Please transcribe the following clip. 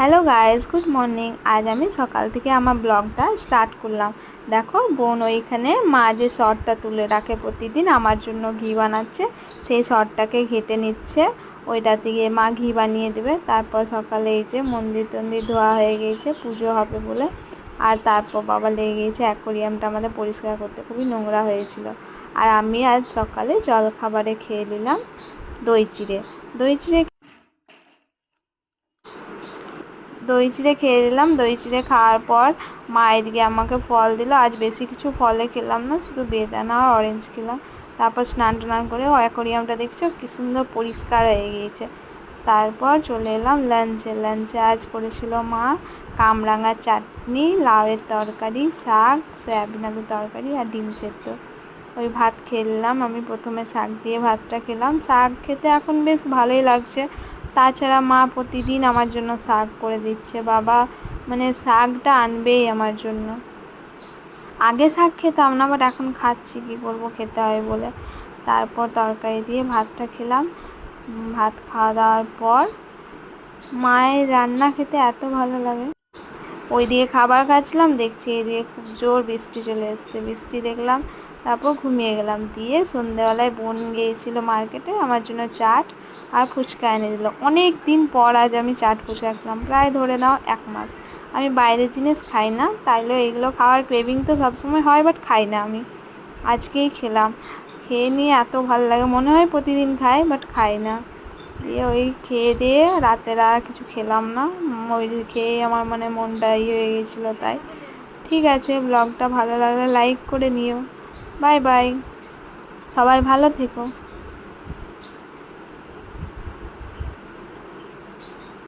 Hello guys, good morning. আজ আমি সকাল থেকে আমার ব্লগটা স্টার্ট করলাম। দেখো বোন ওইখানে মা যে শর্টটা তুলে রাখে প্রতিদিন আমার জন্য ঘি বানাচ্ছে, সেই শর্টটাকে ঘেটে নিচ্ছে। ওইটা দিয়ে মা ঘি বানিয়ে দেবে। তারপর সকালে এই যে মন্দির টন্দির ধোয়া হয়ে গিয়েছে পুজো হবে বলে। আর তারপর বাবা লেগে গিয়েছে অ্যাকোরিয়ামটা আমাদের পরিষ্কার করতে, খুবই নোংরা হয়েছিল। আর আমি আজ সকালে জলখাবারে খেয়ে নিলাম দই চিড়ে। দই চিড়ে দই চিড়ে খেয়ে দিলাম। দই চিড়ে খাওয়ার পর মা এদিকে আমাকে ফল দিল। আজ বেশি কিছু ফলে খেলাম না, শুধু বেদানা আর অরেঞ্জ খেলাম। তারপর স্নান টান করে অ্যাকোরিয়ামটা দেখছো কি সুন্দর পরিষ্কার হয়ে গিয়েছে। তারপর চলে এলাম লাঞ্চে আজ করেছিল মা কামরাঙার চাটনি, লাউয়ের তরকারি, শাক, সয়াবিন আলুর তরকারি আর ডিম সেদ্ধ। ওই ভাত খেলাম। আমি প্রথমে শাক দিয়ে ভাতটা খেলাম। শাক খেতে এখন বেশ ভালোই লাগছে। তাছাড়া মা প্রতিদিন আমার জন্য শাক করে দিচ্ছে। বাবা মানে শাকটা আনবেই আমার জন্য। আগে শাক খেতাম না, বাট এখন খাচ্ছি, কী করবো, খেতে হয় বলে। তারপর তরকারি দিয়ে ভাতটা খেলাম। ভাত খাওয়া দাওয়ার পর মায়ের রান্না খেতে এত ভালো লাগে। ওই দিকে খাবার খাচ্ছিলাম, দেখছি এদিকে খুব জোর বৃষ্টি চলে এসছে। বৃষ্টি দেখলাম, তারপর ঘুমিয়ে গেলাম। দিয়ে সন্ধ্যেবেলায় বোন গিয়েছিল মার্কেটে, আমার জন্য চাট আর ফুচকা এনে দিল। অনেক দিন পর আজ আমি চাট ফুচকা খেলাম, প্রায় ধরে নাও 1 মাস। আমি বাইরের জিনিস খাই না, তাইলেও এগুলো খাওয়ার ক্রেভিং তো সবসময় হয়, বাট খাই না আমি। আজকেই খেলাম। খেয়ে নিয়ে এত ভালো লাগে, মনে হয় প্রতিদিন খাই, বাট খাই না। দিয়ে ওই খেয়ে দিয়ে রাতের আর কিছু খেলাম না। ওই খেয়ে আমার মানে মনটা হয়ে গেছিলো তাই। ঠিক আছে, ব্লগটা ভালো লাগলে লাইক করে নিও। বাই বাই, সবাই ভালো থেকো।